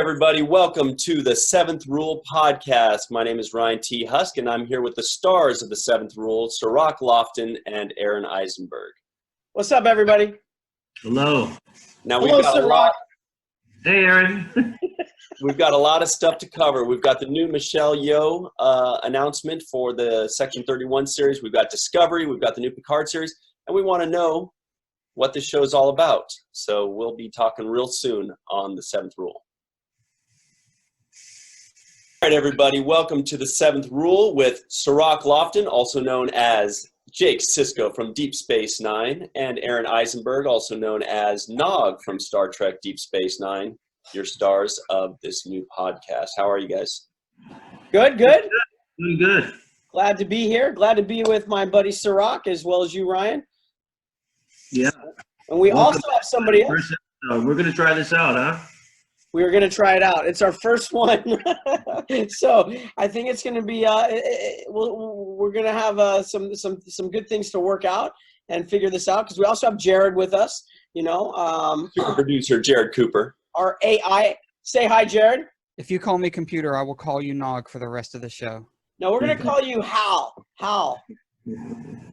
everybody. Welcome to the Seventh Rule podcast. My name is Ryan T. Husk, and I'm here with the stars of the Seventh Rule, Cirroc, Lofton, and Aron Eisenberg. What's up, everybody? Hello. Now Hello, Cirroc. Hey, Aron. We've got a lot of stuff to cover. We've got the new Michelle Yeoh announcement for the Section 31 series. We've got Discovery. We've got the new Picard series. And we want to know what this show's all about. So we'll be talking real soon on the Seventh Rule. All right, everybody, welcome to the Seventh Rule with Cirroc Lofton, also known as Jake Sisko from Deep Space Nine, and Aron Eisenberg, also known as Nog from Star Trek Deep Space Nine, your stars of this new podcast. How are you guys? Good. Doing good. Glad to be here. Glad to be with my buddy Cirroc as well as you, Ryan. Yeah. And we also have somebody else. We're going to try this out, huh? We're going to try it out. It's our first one. So I think it's going to be, we're going to have some good things to work out and figure this out, because we also have Jarrod with us, Super producer Jarrod Cooper. Our AI. Say hi, Jarrod. If you call me computer, I will call you Nog for the rest of the show. No, we're going to call you Hal.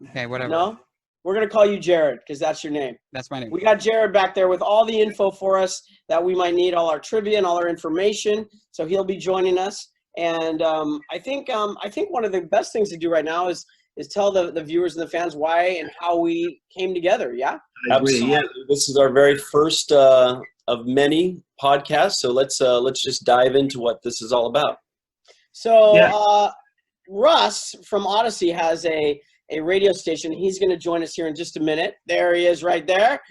Okay, whatever. No? We're going to call you Jarrod because that's your name. That's my name. We got Jarrod back there with all the info for us that we might need, all our trivia and all our information. So he'll be joining us. And I think one of the best things to do right now is tell the viewers and the fans why and how we came together. Yeah? Absolutely. Yeah. This is our very first of many podcasts. So let's just dive into what this is all about. So Russ from Odyssey has a radio station. He's going to join us here in just a minute. There he is right there.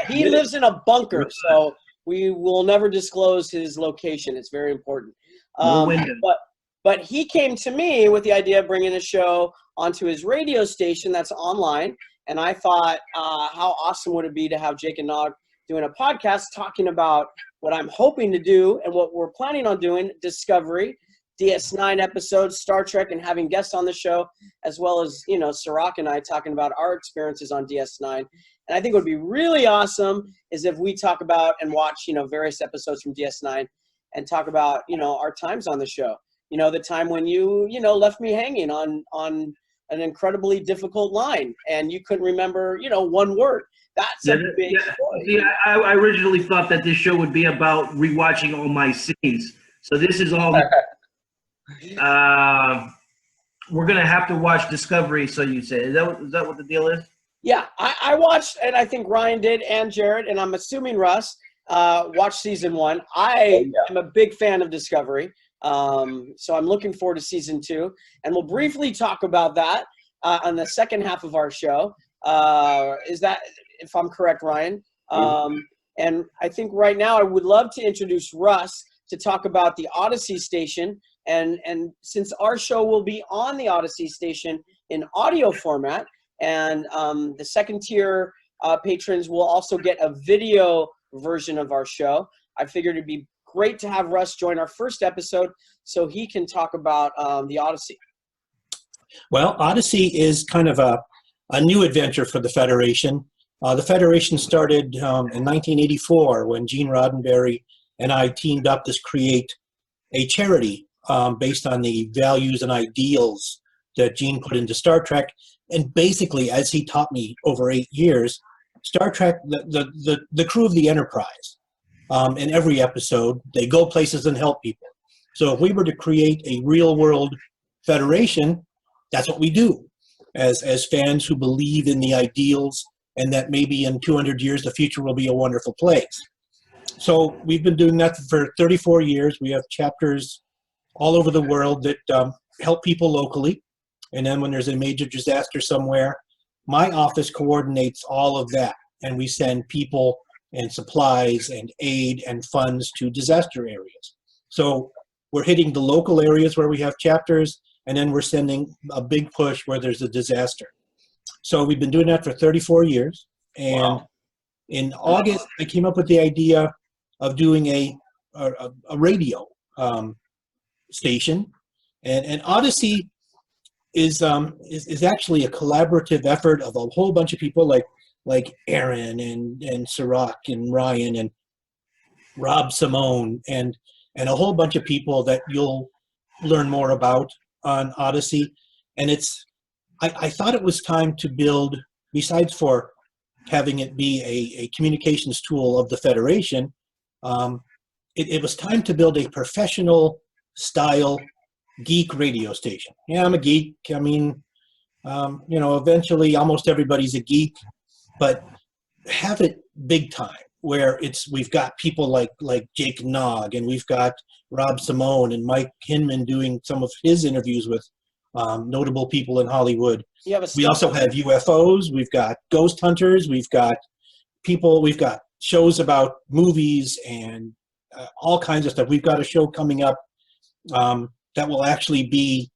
He lives in a bunker, so we will never disclose his location. It's very important. But he came to me with the idea of bringing a show onto his radio station that's online, and I thought, how awesome would it be to have Jake and Nog doing a podcast talking about what I'm hoping to do and what we're planning on doing, Discovery, DS9 episodes, Star Trek, and having guests on the show, as well as, Cirroc and I talking about our experiences on DS9. And I think what would be really awesome is if we talk about and watch, various episodes from DS9 and talk about, our times on the show. The time when you left me hanging on an incredibly difficult line and you couldn't remember, one word. That's a big story. Yeah, I originally thought that this show would be about rewatching all my scenes. So this is all... we're gonna have to watch Discovery. So you say, is that what the deal is? Yeah, I watched, and I think Ryan did, and Jarrod, and I'm assuming Russ watched season 1. I am a big fan of Discovery, so I'm looking forward to season 2, and we'll briefly talk about that on the second half of our show. Is that, if I'm correct, Ryan? And I think right now I would love to introduce Russ to talk about the Odyssey station. And since our show will be on the Odyssey station in audio format, and the second tier patrons will also get a video version of our show, I figured it'd be great to have Russ join our first episode so he can talk about the Odyssey. Well, Odyssey is kind of a new adventure for the Federation. The Federation started in 1984 when Gene Roddenberry and I teamed up to create a charity based on the values and ideals that Gene put into Star Trek. And basically, as he taught me over 8 years, Star Trek, the crew of the Enterprise, in every episode, they go places and help people. So if we were to create a real-world Federation, that's what we do as fans who believe in the ideals and that maybe in 200 years the future will be a wonderful place. So we've been doing that for 34 years. We have chapters all over the world that help people locally. And then when there's a major disaster somewhere, my office coordinates all of that. And we send people and supplies and aid and funds to disaster areas. So we're hitting the local areas where we have chapters, and then we're sending a big push where there's a disaster. So we've been doing that for 34 years. And in August, I came up with the idea of doing a radio station, and Odyssey is actually a collaborative effort of a whole bunch of people like Aron and Cirroc and Ryan and Rob Simone, and and a whole bunch of people that you'll learn more about on Odyssey. And I thought it was time to build, besides for having it be a communications tool of the Federation, it was time to build a professional style geek radio station. Yeah, I'm a geek. I mean, eventually almost everybody's a geek, but have it big time where we've got people like Jake Nog, and we've got Rob Simone and Mike Hinman doing some of his interviews with notable people in Hollywood. We also have UFOs, we've got ghost hunters, we've got shows about movies and all kinds of stuff. We've got a show coming up that will actually be,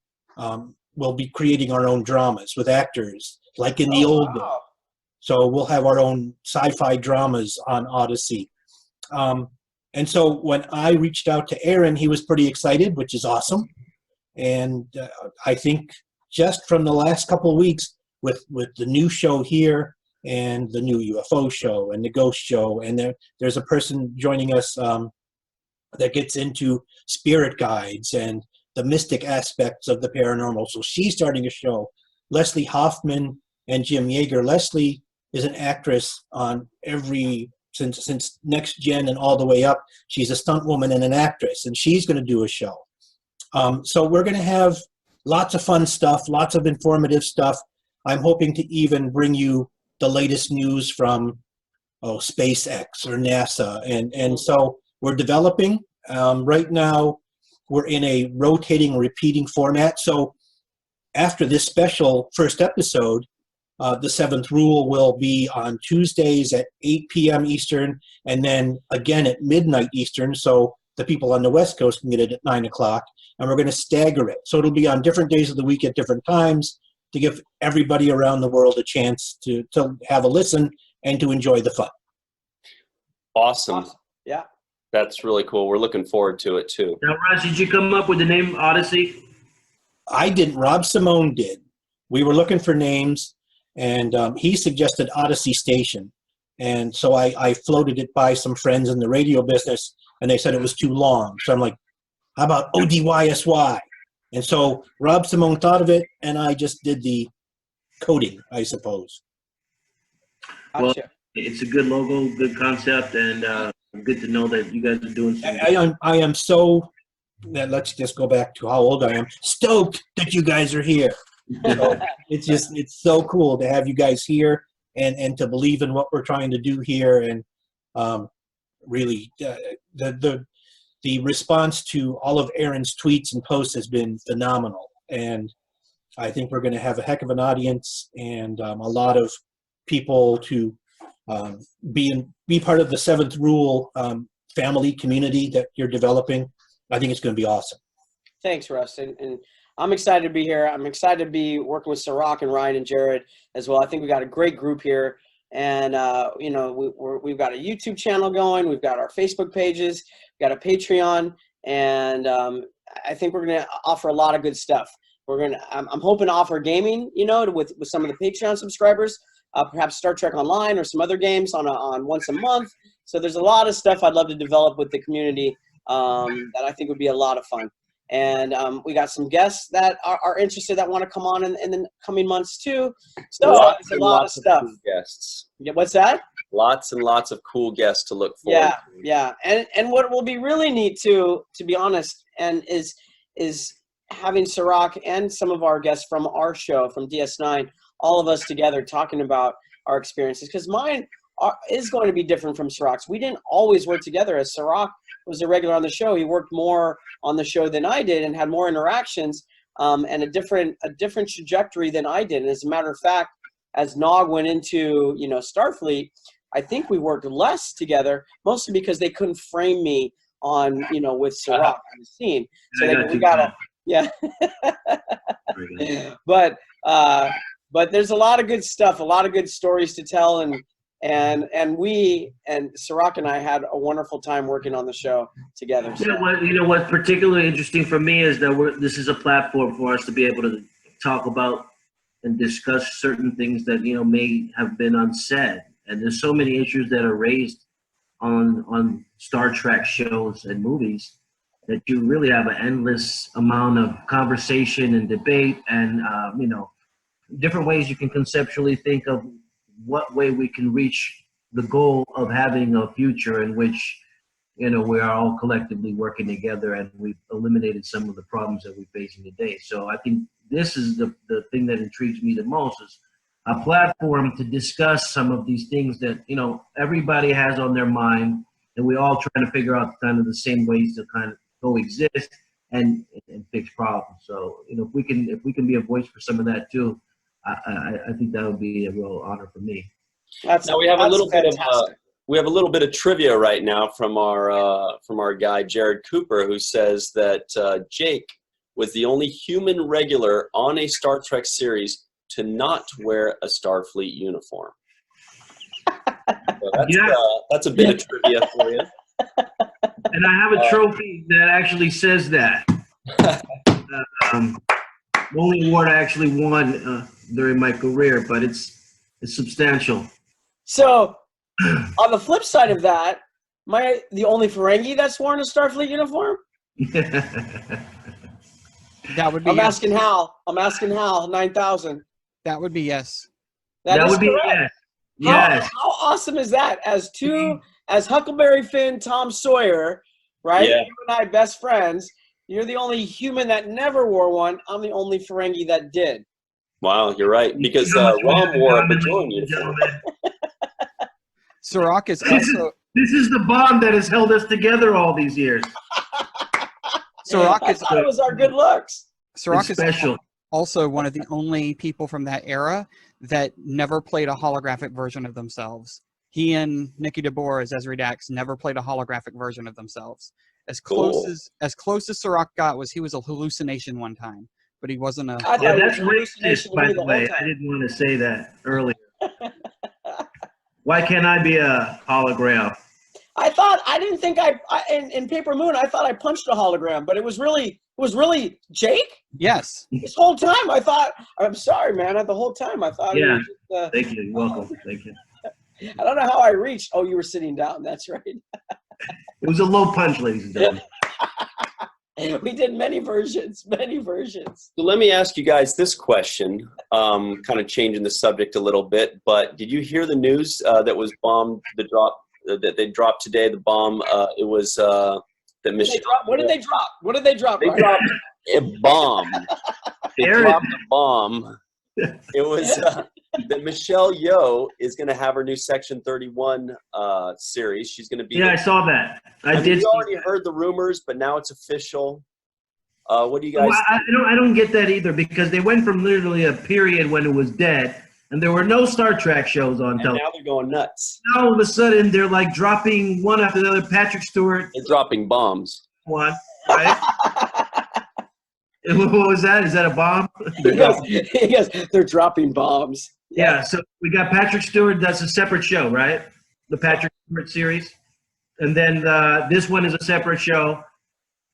we'll be creating our own dramas with actors, like in the old days. So we'll have our own sci-fi dramas on Odyssey. And so when I reached out to Aron, he was pretty excited, which is awesome. And I think just from the last couple of weeks with the new show here and the new UFO show and the ghost show, and there's a person joining us that gets into spirit guides and the mystic aspects of the paranormal. So she's starting a show. Leslie Hoffman and Jim Yeager. Leslie is an actress on since Next Gen and all the way up. She's a stunt woman and an actress, and she's going to do a show. So we're going to have lots of fun stuff, lots of informative stuff. I'm hoping to even bring you the latest news from SpaceX or NASA. And so we're developing. Right now, we're in a rotating, repeating format. So after this special first episode, the seventh rule will be on Tuesdays at 8 p.m. Eastern, and then again at midnight Eastern, so the people on the West Coast can get it at 9 o'clock. And we're going to stagger it. So it'll be on different days of the week at different times to give everybody around the world a chance to have a listen and to enjoy the fun. Awesome. Yeah. That's really cool. We're looking forward to it, too. Now, Ross, did you come up with the name Odyssey? I didn't. Rob Simone did. We were looking for names, and he suggested Odyssey Station. And so I floated it by some friends in the radio business, and they said it was too long. So I'm like, how about ODYSY? And so Rob Simone thought of it, and I just did the coding, I suppose. Well, it's a good logo, good concept, and good to know that you guys are doing something. I am so, let's just go back to how old I am, stoked that you guys are here. You know, it's so cool to have you guys here and to believe in what we're trying to do here. And really, the response to all of Aron's tweets and posts has been phenomenal. And I think we're going to have a heck of an audience and a lot of people to be part of the Seventh Rule family community that you're developing. I think it's going to be awesome. Thanks, Russ. And I'm excited to be here. I'm excited to be working with Cirroc and Ryan and Jarrod as well. I think we got a great group here. And, we've got a YouTube channel going. We've got our Facebook pages. We've got a Patreon. And I think we're going to offer a lot of good stuff. I'm hoping to offer gaming, with some of the Patreon subscribers, perhaps Star Trek Online or some other games on once a month. So there's a lot of stuff I'd love to develop with the community that I think would be a lot of fun. And we got some guests that are interested that want to come on in the coming months too. So it's a lot of stuff. Cool guests. Yeah, what's that? Lots and lots of cool guests to look forward to. Yeah. And what will be really neat too, to be honest, and is having Cirroc and some of our guests from our show, from DS9, all of us together talking about our experiences. Because mine is going to be different from Cirroc's. We didn't always work together. As Cirroc was a regular on the show, he worked more on the show than I did and had more interactions and a different trajectory than I did. And as a matter of fact, as Nog went into Starfleet, I think we worked less together, mostly because they couldn't frame me on with Cirroc on the scene. So we gotta but there's a lot of good stuff, a lot of good stories to tell, and Cirroc and I had a wonderful time working on the show together. So. What's particularly interesting for me is that this is a platform for us to be able to talk about and discuss certain things that may have been unsaid. And there's so many issues that are raised on Star Trek shows and movies that you really have an endless amount of conversation and debate and, you know, different ways you can conceptually think of what way we can reach the goal of having a future in which, you know, we are all collectively working together and we've eliminated some of the problems that we're facing today. So I think this is the thing that intrigues me the most, is a platform to discuss some of these things that, you know, everybody has on their mind, and we all trying to figure out kind of the same ways to kind of coexist and fix problems. So, you know, if we can be a voice for some of that too, I think that would be a real honor for me. Now we have a little bit of trivia right now from our guy Jarrod Cooper, who says that Jake was the only human regular on a Star Trek series to not wear a Starfleet uniform. So that's a bit of trivia for you. And I have a trophy that actually says that. Only award I actually won during my career, but it's substantial. So, on the flip side of that, am I the only Ferengi that's worn a Starfleet uniform? That would be I'm yes. asking Hal. 9,000. That would be yes. That would be correct. yes. How awesome is that? As Huckleberry Finn, Tom Sawyer, right? Yeah. You and I best friends. You're the only human that never wore one. I'm the only Ferengi that did. Wow, you're right, because Rom wore a Bajoran uniform. Cirroc is also This is the bond that has held us together all these years. Cirroc I thought it was our good looks. Cirroc is Special. also one of the only people from that era that never played a holographic version of themselves. He and Nikki DeBoer as Ezri Dax never played a holographic version of themselves. As close as Cirroc got was he was a hallucination one time, but he wasn't a. Yeah, that's racist, by the way. I didn't want to say that earlier. Why can't I be a hologram? I didn't think in Paper Moon, I thought I punched a hologram, but it was really Jake? Yes. This whole time I thought, I'm sorry, man. The whole time I thought Yeah. it was just, Thank you. You're welcome. Thank you. I don't know how I reached. Oh, you were sitting down. That's right. It was a low punch, ladies and gentlemen. We did many versions. So let me ask you guys this question, kind of changing the subject a little bit, but did you hear the news that was bombed, that they dropped today, the bomb? It was that Michelle. What did they drop? They Ryan? dropped a bomb. They Aaron. dropped a bomb. It was that Michelle Yeoh is going to have her new Section 31 series. She's going to be. Yeah, I saw that. I did. You already heard the rumors, but now it's official. What do you guys? Well, I don't get that either, because they went from literally a period when it was dead, and there were no Star Trek shows on television. Now they're going nuts. Now all of a sudden they're like dropping one after the other. Patrick Stewart. They're dropping bombs. One, right? What was that? Is that a bomb? He goes, they're dropping bombs. Yeah, so we got Patrick Stewart. That's a separate show, right? The Patrick Stewart series. And then this one is a separate show.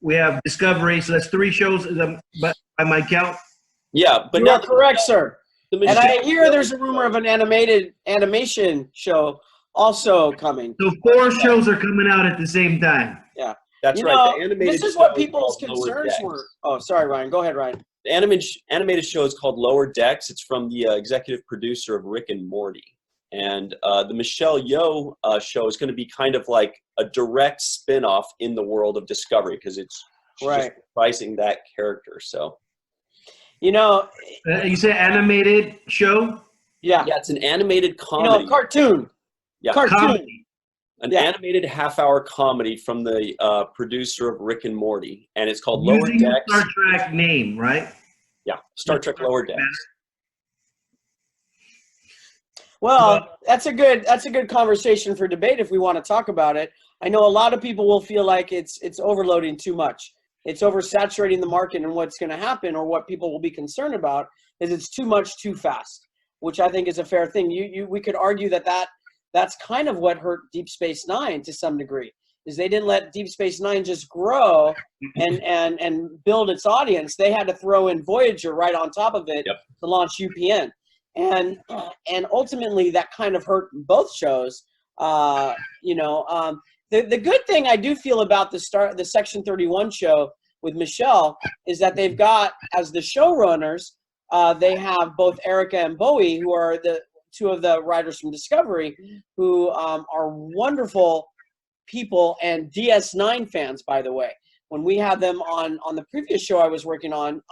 We have Discovery, so that's 3 shows, but by my count. Yeah, but You are correct, sir. The And I hear there's a rumor of an animation show also coming. So 4 shows are coming out at the same time. Yeah. That's You right. know, The animated this is what show people's called Lower concerns Decks. were. Oh, sorry, Ryan. Go ahead, Ryan. The animated show is called Lower Decks. It's from the executive producer of Rick and Morty. And the Michelle Yeoh show is going to be kind of like a direct spin-off in the world of Discovery, because it's just pricing that character. So, You know, You say animated show? yeah. yeah, it's an animated You comedy. know, cartoon. Yeah. Cartoon. Comedy. An Yeah. animated half-hour comedy from the producer of Rick and Morty, and it's called Lower Using the Decks. Star Trek name, right? Yeah, Star Trek Lower Decks. Well, that's a good conversation for debate if we want to talk about it. I know a lot of people will feel like it's overloading too much. It's oversaturating the market, and what's going to happen, or what people will be concerned about, is it's too much too fast, which I think is a fair thing. We could argue that's kind of what hurt Deep Space Nine to some degree, is they didn't let Deep Space Nine just grow and build its audience. They had to throw in Voyager right on top of it to launch UPN. And ultimately that kind of hurt both shows. The good thing I do feel about the Section 31 show with Michelle is that they've got, as the showrunners, they have both Erica and Bowie, who are the two of the writers from Discovery, who are wonderful people and DS9 fans, by the way. When we had them on the previous show I was working on,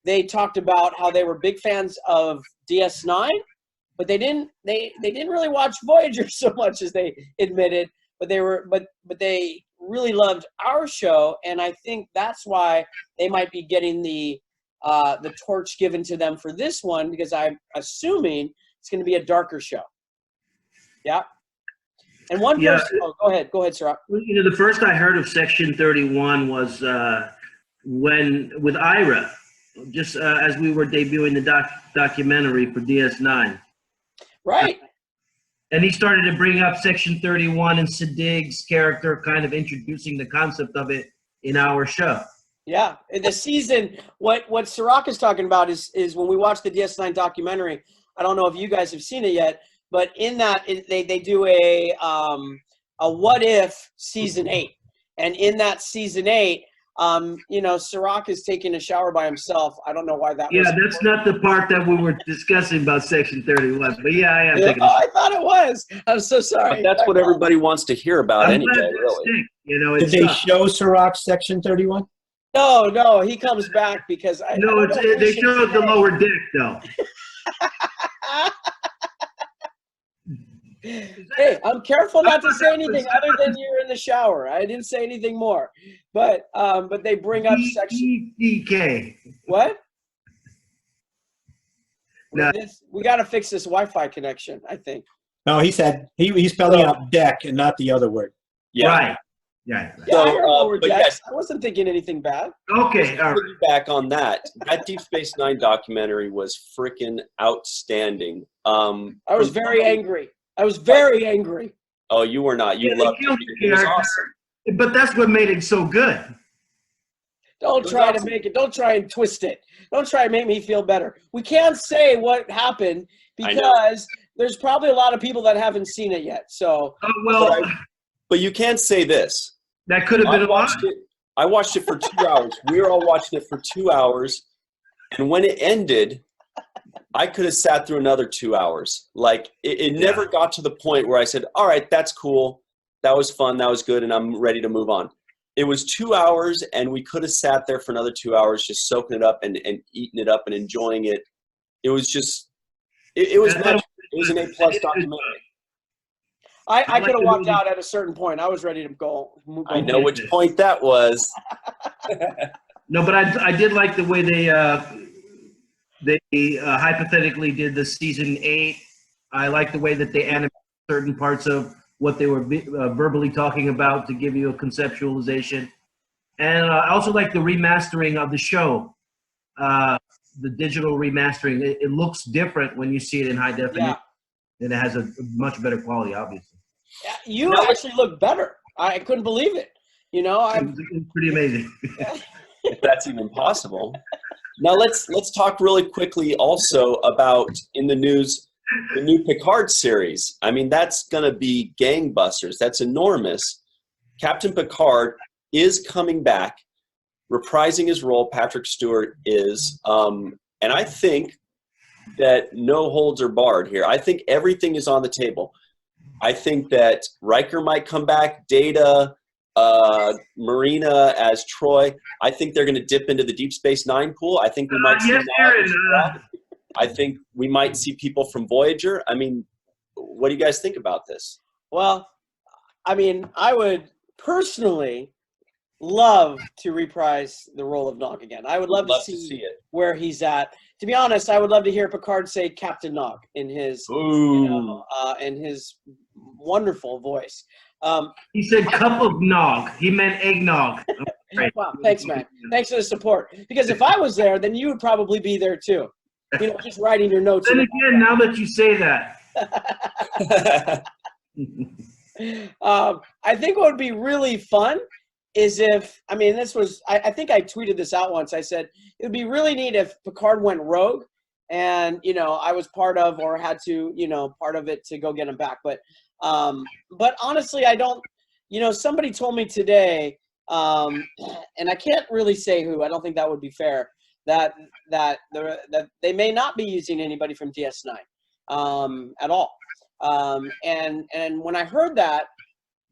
they talked about how they were big fans of DS9, but they didn't really watch Voyager so much as they admitted. But they really loved our show, and I think that's why they might be getting the torch given to them for this one, because I'm assuming it's going to be a darker show. Yeah. And one person. Oh, go ahead, Cirroc. You know, the first I heard of Section 31 was with Ira, just as we were debuting the documentary for DS9. Right. And he started to bring up Section 31 and Siddig's character, kind of introducing the concept of it in our show. Yeah, the season. What Cirroc is talking about is when we watch the DS9 documentary. I don't know if you guys have seen it yet, but in that they do a what if season 8, and in that season 8, you know, Cirroc is taking a shower by himself. I don't know why that. Yeah, was that's not the part that we were discussing about Section 31. But yeah, I am taking. Oh, I thought it was. I'm so sorry. But that's what everybody wants to hear about anyway. Really. You know, Did they show Cirroc Section 31? No, he comes back because they showed the lower deck though. Hey, I'm careful not to say anything other than you're in the shower. I didn't say anything more, but they bring up Section. DK. What? No. We got to fix this Wi-Fi connection, I think. No, he said he's spelling out deck and not the other word. Yeah. Right. Yeah. Yeah, I heard lower but decks. yes. I wasn't thinking anything bad. Okay. All right. Back on that Deep Space Nine documentary was freaking outstanding. I was very angry. I was very angry. Oh, you were not. You loved it. It was awesome. But that's what made it so good. Don't try to make it. Don't try and twist it. Don't try and make me feel better. We can't say what happened because there's probably a lot of people that haven't seen it yet. So, but you can't say this. That could have been a lot. I watched it for 2 hours. We were all watching it for 2 hours, and when it ended, I could have sat through another 2 hours. Like it never got to the point where I said, "All right, that's cool. That was fun. That was good, and I'm ready to move on." It was 2 hours, and we could have sat there for another 2 hours, just soaking it up and eating it up and enjoying it. It was just, it was magical. It was an A+ documentary. I could have walked out at a certain point. I was ready to go. I know which point that was. No, but I did like the way they hypothetically did the season 8. I like the way that they animated certain parts of what they were verbally talking about to give you a conceptualization. And I also like the remastering of the show, the digital remastering. It looks different when you see it in high definition, and it has a much better quality, obviously. Yeah, you actually look better. I couldn't believe it. You know, it's pretty amazing. If that's even possible. Now let's talk really quickly also about, in the news, the new Picard series. I mean, that's going to be gangbusters. That's enormous. Captain Picard is coming back, reprising his role. Patrick Stewart is. And I think that no holds are barred here. I think everything is on the table. I think that Riker might come back, Data, Marina as Troy. I think they're going to dip into the Deep Space Nine pool. I think we might see I think we might see people from Voyager. I mean, what do you guys think about this? Well, I mean, I would personally love to reprise the role of Nog again. I would love to see it, where he's at. To be honest, I would love to hear Picard say Captain Nog in his, in his wonderful voice. He said cup of nog. He meant eggnog. Wow, thanks, man. Thanks for the support. Because if I was there, then you would probably be there too. You know, just writing your notes. Then again, now that you say that. I think what would be really fun is if, I mean, this was, I think I tweeted this out once. I said, it would be really neat if Picard went rogue and, you know, I was part of, or had to, you know, part of it to go get him back. But honestly, I don't, You know, somebody told me today, and I can't really say who. I don't think that would be fair. That they may not be using anybody from DS9 at all. And when I heard that,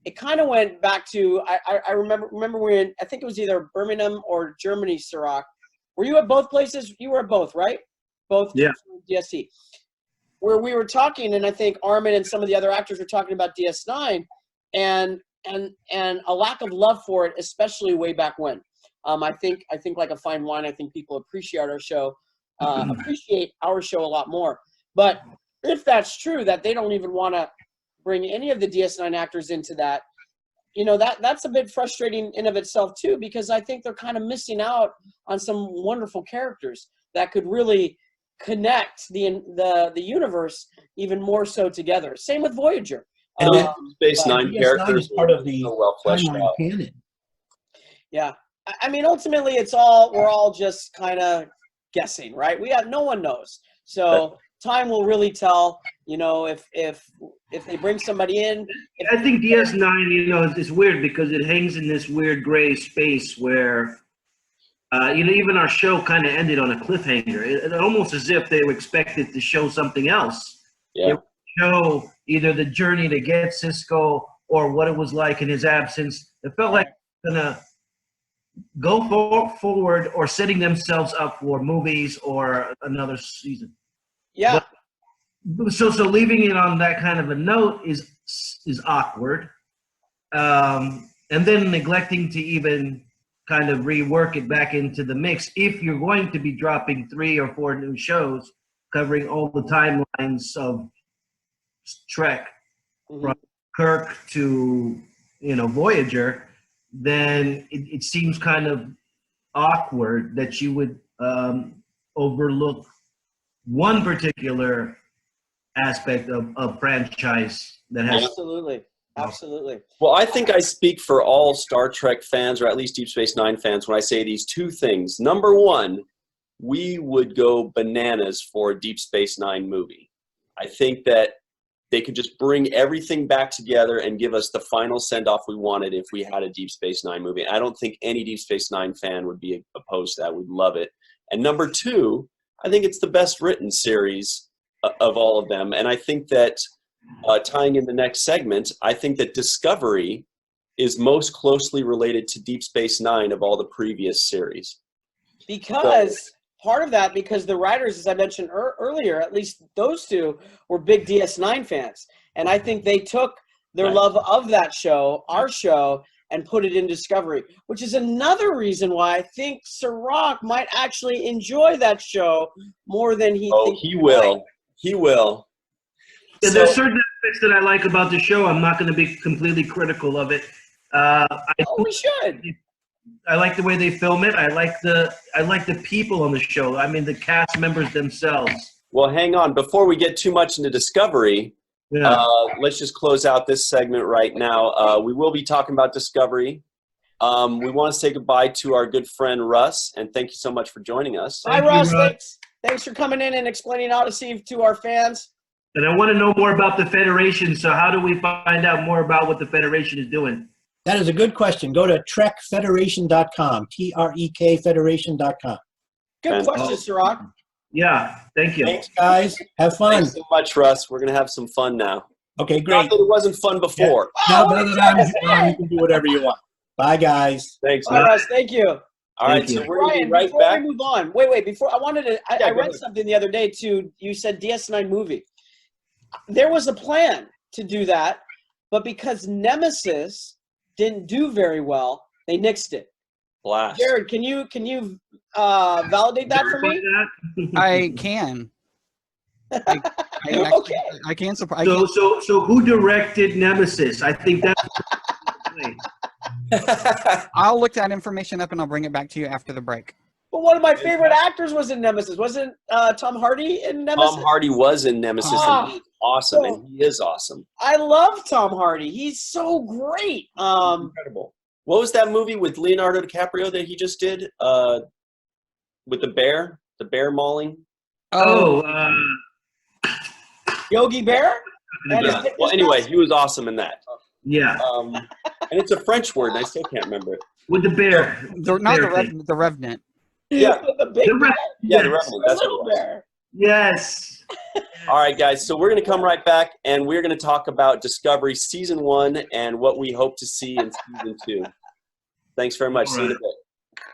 it kind of went back to I remember when I think it was either Birmingham or Germany, Cirroc. Were you at both places? You were at both, right? Both. Yeah. DST. Where we were talking, and I think Armin and some of the other actors were talking about DS9, and a lack of love for it, especially way back when. I think like a fine wine. I think people appreciate our show a lot more. But if that's true, that they don't even want to bring any of the DS9 actors into that, you know, that's a bit frustrating in of itself too, because I think they're kind of missing out on some wonderful characters that could really connect the universe even more so together. Same with Voyager. And that Space Nine DS9 characters is part of the are well fleshed timeline out. canon. Yeah. I mean, ultimately, we're all just kind of guessing, right? No one knows. So time will really tell, you know, if they bring somebody in. I think DS9, you know, it's weird because it hangs in this weird gray space where, you know, even our show kind of ended on a cliffhanger. It almost as if they were expected to show something else. Yeah. They would show either the journey to get Sisko or what it was like in his absence. It felt like gonna go forward or setting themselves up for movies or another season. Yeah. So leaving it on that kind of a note is awkward, and then neglecting to even kind of rework it back into the mix. If you're going to be dropping 3 or 4 new shows covering all the timelines of Trek, from Kirk to, you know, Voyager, then it seems kind of awkward that you would overlook one particular aspect of franchise that has. Absolutely. Well, I think I speak for all Star Trek fans, or at least Deep Space Nine fans, when I say these two things. Number one, we would go bananas for a Deep Space Nine movie. I think that they could just bring everything back together and give us the final send-off we wanted if we had a Deep Space Nine movie. I don't think any Deep Space Nine fan would be opposed to that. We'd love it. And number two, I think it's the best written series of all of them. And I think that, tying in the next segment, I think that Discovery is most closely related to Deep Space Nine of all the previous series. Because because the writers, as I mentioned earlier, at least those two were big DS9 fans. And I think they took their love of that show, our show, and put it in Discovery, which is another reason why I think Cirroc might actually enjoy that show more than he thinks he will. He will. Yeah, there's certain aspects that I like about the show. I'm not going to be completely critical of it. We should. I like the way they film it. I like the people on the show. I mean, the cast members themselves. Well, hang on. Before we get too much into Discovery, let's just close out this segment right now. We will be talking about Discovery. We want to say goodbye to our good friend Russ, and thank you so much for joining us. Hi, Russ. Thanks for coming in and explaining Odyssey to our fans. And I want to know more about the Federation, so how do we find out more about what the Federation is doing? That is a good question. Go to trekfederation.com, TREK Federation.com. Good question, Cirroc. Yeah, thank you. Thanks, guys. Have fun. Thanks so much, Russ. We're going to have some fun now. Okay, Not great. that it wasn't fun before. Now that I'm on, you can do whatever you want. Bye, guys. Thanks, All right, Russ, thank you. All right, so we're going to be right before back. we move on, wait. Before I wanted to, I go read ahead. something the other day too. You said DS9 movie. There was a plan to do that, but because Nemesis didn't do very well, they nixed it. Blast. Jarrod, can you validate that for me? I can. Okay. I can support. So who directed Nemesis? I think that's. I'll look that information up and I'll bring it back to you after the break. But one of my favorite actors was in Nemesis. Wasn't Tom Hardy in Nemesis? Tom Hardy was in Nemesis, and he's awesome, and he is awesome. I love Tom Hardy. He's so great. Incredible. What was that movie with Leonardo DiCaprio that he just did? With the bear mauling? Yogi Bear? Yeah. Well, anyway, he was awesome in that. Yeah. And it's a French word, and I still can't remember it. With the bear. The Revenant. Yeah. The big The bear. Yeah, the Yes. Revenant. The That's what it little was. bear. Yes. All right, guys. So we're going to come right back, and we're going to talk about Discovery Season 1 and what we hope to see in Season 2. Thanks very much. All See you in a right. bit.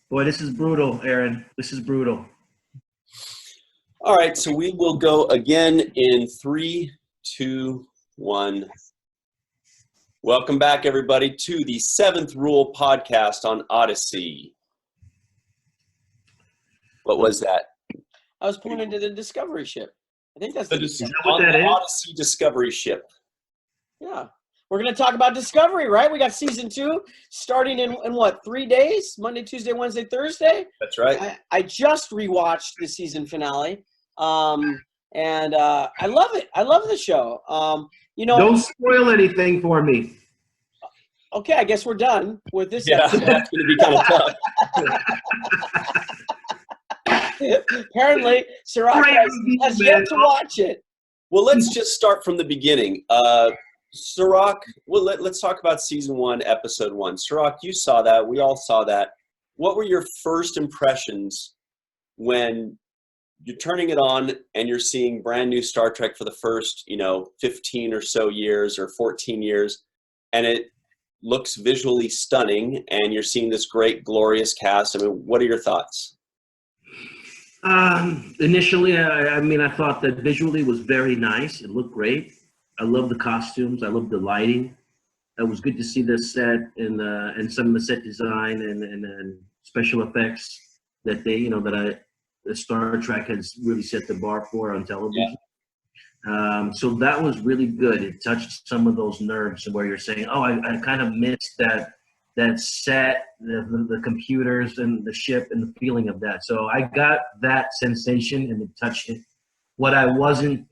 Boy, this is brutal, Aaron. This is brutal. All right, so we will go again in 3, 2, 1. Welcome back, everybody, to the 7th Rule podcast on Odyssey. What was that? I was pointing to the Discovery ship. I think that's the Is that what that is? Odyssey Discovery ship. Yeah. We're going to talk about Discovery, right? We got season 2 starting in what, 3 days? Monday, Tuesday, Wednesday, Thursday? That's right. I just rewatched the season finale. And I love it. I love the show. Don't spoil anything for me. Okay, I guess we're done with this Yeah, episode. that's going to be kind of tough. Apparently, Cirroc has yet to watch it. Well, let's just start from the beginning. Cirroc, well, let's talk about Season 1, Episode 1. Cirroc, you saw that. We all saw that. What were your first impressions when you're turning it on and you're seeing brand new Star Trek for the first, 15 or so years or 14 years, and it looks visually stunning, and you're seeing this great, glorious cast? I mean, what are your thoughts? Initially, I thought that visually was very nice. It looked great. I love the costumes. I love the lighting. It was good to see the set and some of the set design and special effects that the Star Trek has really set the bar for on television. Yeah. So that was really good. It touched some of those nerves where you're saying, oh, I kind of missed that set, the computers and the ship and the feeling of that. So I got that sensation and it touched it. What I wasn't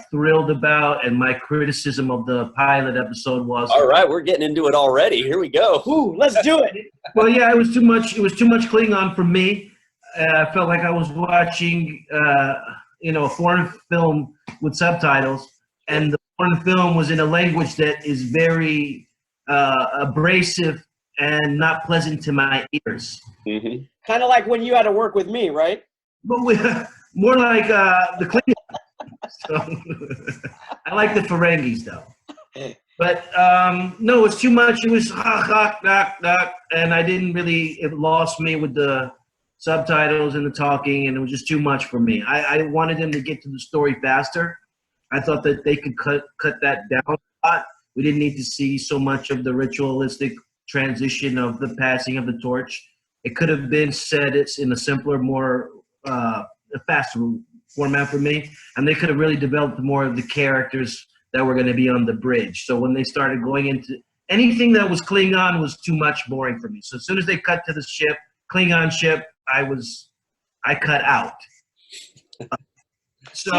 thrilled about and my criticism of the pilot episode was... All right, we're getting into it already. Here we go. Ooh, let's do it. Well, yeah, it was too much. It was too much Klingon for me. I felt like I was watching, a foreign film with subtitles, and the foreign film was in a language that is very abrasive and not pleasant to my ears. Mm-hmm. Kind of like when you had to work with me, right? But more like the Klingon. So, I like the Ferengis, though. But no, it's too much. It was and I didn't really. It lost me with the subtitles and the talking, and it was just too much for me. I wanted them to get to the story faster. I thought that they could cut that down a lot. We didn't need to see so much of the ritualistic transition of the passing of the torch. It could have been said it's in a simpler, more faster format for me, and they could have really developed more of the characters that were going to be on the bridge. So when they started going into anything that was Klingon was too much boring for me. So as soon as they cut to the ship, Klingon ship, I cut out. So See,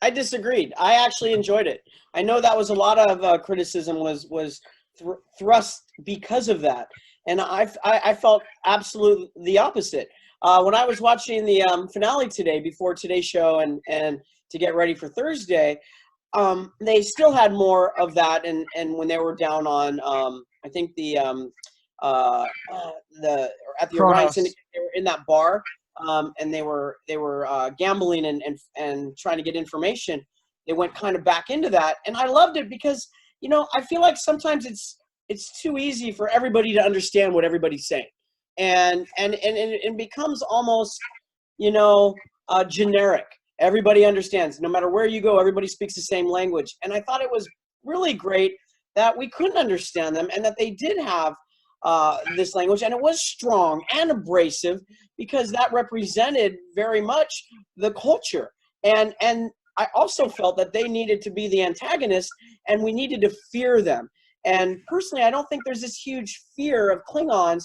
I disagreed. I actually enjoyed it. I know that was a lot of criticism was thrust because of that, and I felt absolutely the opposite. When I was watching the finale today, before today's show, and to get ready for Thursday, they still had more of that. And when they were down on, I think at the Orion Syndicate, they were in that bar, and they were gambling and trying to get information. They went kind of back into that, and I loved it because I feel like sometimes it's too easy for everybody to understand what everybody's saying. And it becomes almost, generic. Everybody understands. No matter where you go, everybody speaks the same language. And I thought it was really great that we couldn't understand them and that they did have this language. And it was strong and abrasive because that represented very much the culture. And I also felt that they needed to be the antagonist and we needed to fear them. And personally, I don't think there's this huge fear of Klingons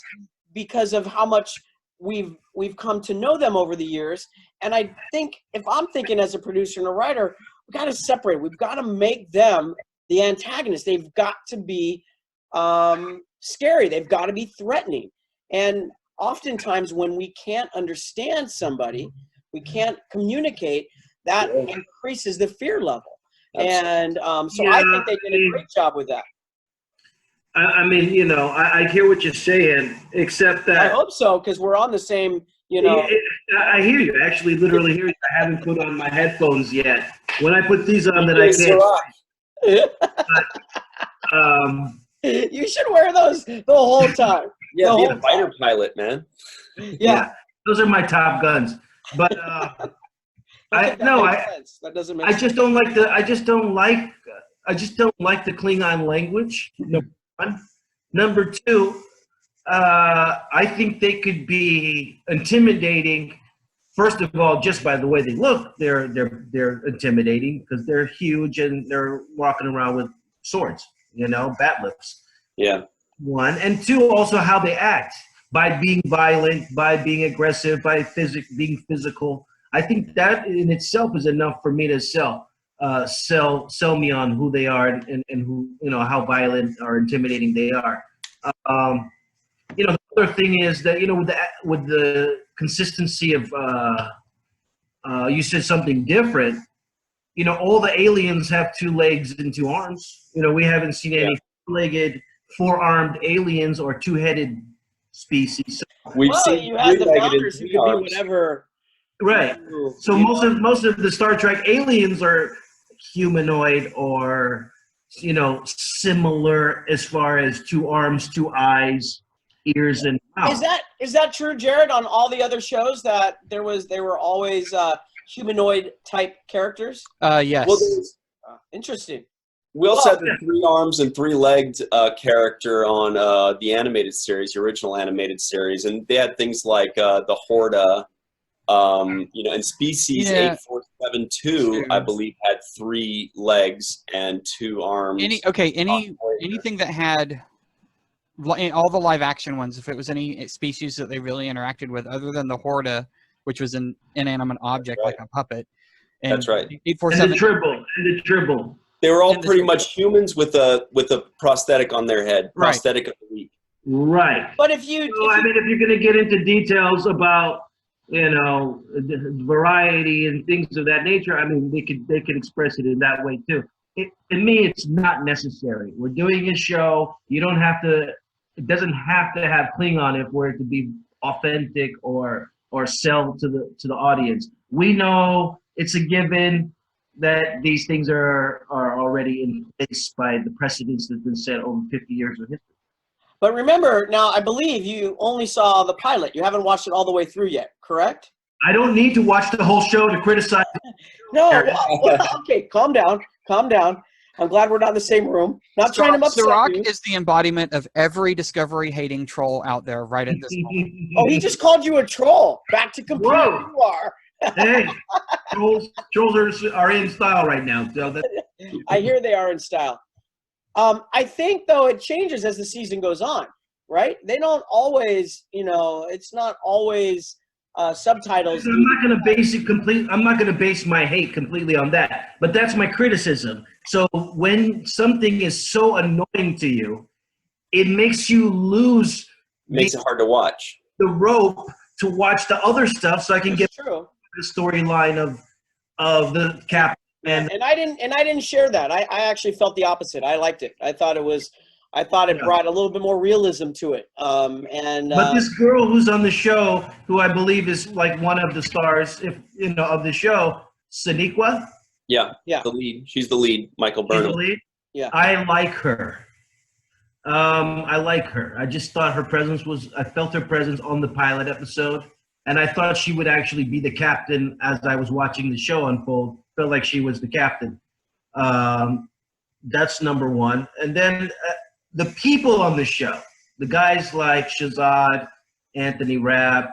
because of how much we've come to know them over the years. And I think if I'm thinking as a producer and a writer, we've got to separate. We've got to make them the antagonist. They've got to be scary. They've got to be threatening. And oftentimes when we can't understand somebody, we can't communicate, that increases the fear level. And so I think they did a great job with that. I mean, you know, I hear what you're saying, except that I hope so, because we're on the same, you know. I hear you. Actually, literally hear you. I haven't put on my headphones yet. When I put these on, then I can't. You should wear those the whole time. Yeah, be a fighter pilot, man. Yeah, those are my top guns. But that doesn't make sense. I just don't like the Klingon language. Number one. Number two, I think they could be intimidating. First of all, just by the way they look, they're intimidating because they're huge and they're walking around with swords, you know, bat lips. Yeah. One. And two, also how they act, by being violent, by being aggressive, by being physical. I think that in itself is enough for me to sell me on who they are and who, you know, how violent or intimidating they are. You know, the other thing is that, you know, with the consistency of you said something different. You know, all the aliens have 2 legs and 2 arms. You know, we haven't seen any 4-legged, 4-armed aliens or 2-headed species. We've seen you had the 3-legged Rockers who and could 3 be arms. whatever. Right. So most of the Star Trek aliens are humanoid or, you know, similar as far as 2 arms, 2 eyes, ears, and mouth. Is that true, Jarrod? On all the other shows that they were always humanoid type characters? Yes. Well, Interesting. we also had the 3 arms and 3-legged character on the animated series, the original animated series, and they had things like the Horda, you know, and Species 8472, I believe, had 3 legs and 2 arms. Anything that had all the live action ones, if it was any species that they really interacted with, other than the Horda, which was an inanimate object like a puppet. And that's right. 847. And the tribble. They were all pretty much humans with a prosthetic on their head, prosthetic of the week. Right. But if you're going to get into details about, you know, variety and things of that nature, I mean, they could express it in that way too. To me, it's not necessary. We're doing a show. You don't have to. It doesn't have to have Klingon it for it to be authentic or sell to the audience. We know it's a given that these things are already in place by the precedents that's been set over 50 years of history. But remember, now I believe you only saw the pilot. You haven't watched it all the way through yet, correct? I don't need to watch the whole show to criticize. No, okay, calm down. I'm glad we're not in the same room. Not trying to upset Cirroc you. is the embodiment of every Discovery-hating troll out there right at this moment. Oh, he just called you a troll. Back to computer you are. Hey, trolls are in style right now. So I hear they are in style. I think, though, it changes as the season goes on, right? They don't always, you know, it's not always subtitles. I'm not going to base my hate completely on that, but that's my criticism. So when something is so annoying to you, it makes you lose. Makes it hard to watch. The rope to watch the other stuff, so I can get true. The storyline of the captain. And I didn't share that. I actually felt the opposite. I liked it. I thought it brought a little bit more realism to it. But this girl who's on the show, who I believe is like one of the stars, of the show, Sonequa. Yeah. The lead. She's the lead. Michael Burnham. She's the lead? Yeah. I like her. I just thought I felt her presence on the pilot episode, and I thought she would actually be the captain as I was watching the show unfold. Felt like she was the captain. That's number one. And then the people on the show, the guys like Shazad, Anthony Rapp,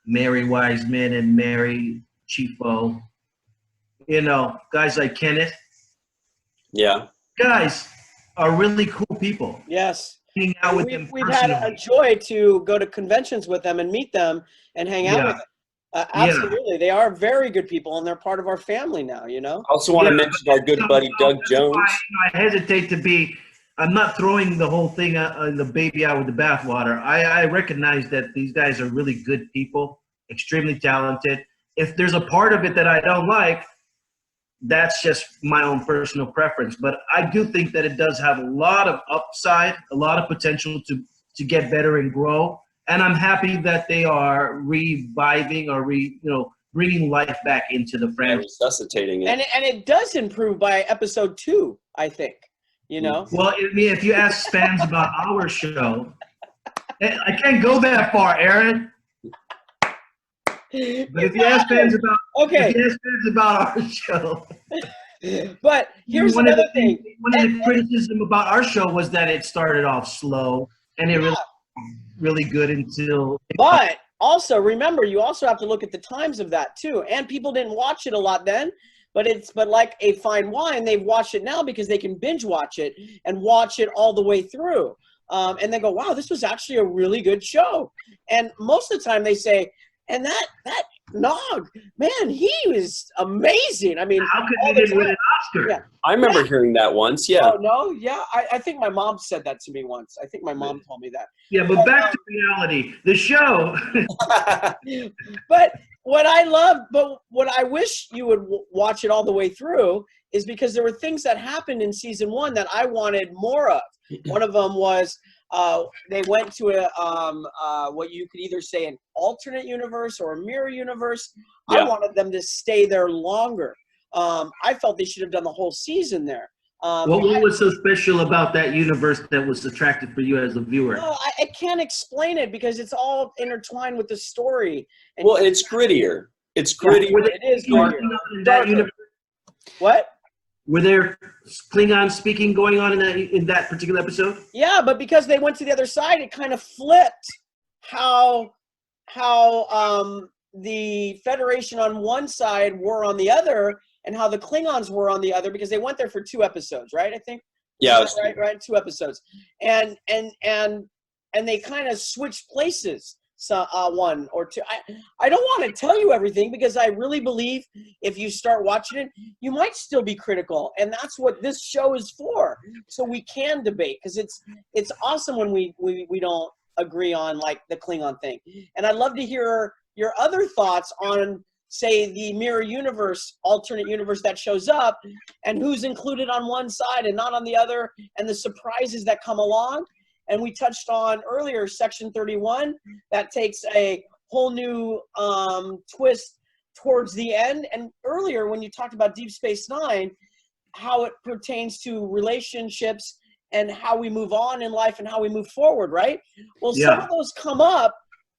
Mary Wiseman, and Mary Chifo, guys like Kenneth. Yeah. Guys are really cool people. Yes. Hanging out with them we've had a joy to go to conventions with them and meet them and hang out with them. Absolutely. They are very good people, and they're part of our family now, I also want to mention our good buddy, Doug Jones. I hesitate to be – I'm not throwing the whole thing, the baby out with the bathwater. I recognize that these guys are really good people, extremely talented. If there's a part of it that I don't like, that's just my own personal preference. But I do think that it does have a lot of upside, a lot of potential to get better and grow. And I'm happy that they are reviving or bringing life back into the franchise. Resuscitating it. And it does improve by episode 2, I think. You know. Well, I mean, if you ask fans about our show, I can't go that far, Aaron. But if you ask fans about our show, but here's another thing. One of the criticism about our show was that it started off slow and it really good until. But also remember, you also have to look at the times of that too. And people didn't watch it a lot then, but like a fine wine, they've watched it now because they can binge watch it and watch it all the way through. And they go, wow, this was actually a really good show. And most of the time they say, and that Nog, man, he was amazing. I mean, how could he didn't win an Oscar? Yeah. I remember hearing that once. Yeah. Oh, no, yeah. I think my mom said that to me once. I think my mom told me that. Yeah, but back to reality, the show. But what I wish you would watch it all the way through is because there were things that happened in season 1 that I wanted more of. One of them was they went to what you could either say an alternate universe or a mirror universe. Yeah. I wanted them to stay there longer. I felt they should have done the whole season there. What was so special about that universe that was attractive for you as a viewer? No, I can't explain it because it's all intertwined with the story. And well, it's grittier. It's grittier. Yeah, it is grittier. What? Were there Klingon speaking going on in that particular episode? Yeah, but because they went to the other side, it kind of flipped how the Federation on one side were on the other, and how the Klingons were on the other, because they went there for 2 episodes, right? I think. Yeah. Right. 2 episodes, and they kind of switched places. So 1 or 2. I don't want to tell you everything because I really believe if you start watching it, you might still be critical, and that's what this show is for. So we can debate, because it's awesome when we don't agree on like the Klingon thing. And I'd love to hear your other thoughts on, say, the mirror universe, alternate universe that shows up, and who's included on one side and not on the other, and the surprises that come along. And we touched on earlier Section 31, that takes a whole new twist towards the end. And earlier when you talked about Deep Space Nine, how it pertains to relationships and how we move on in life and how we move forward, right? Well, some of those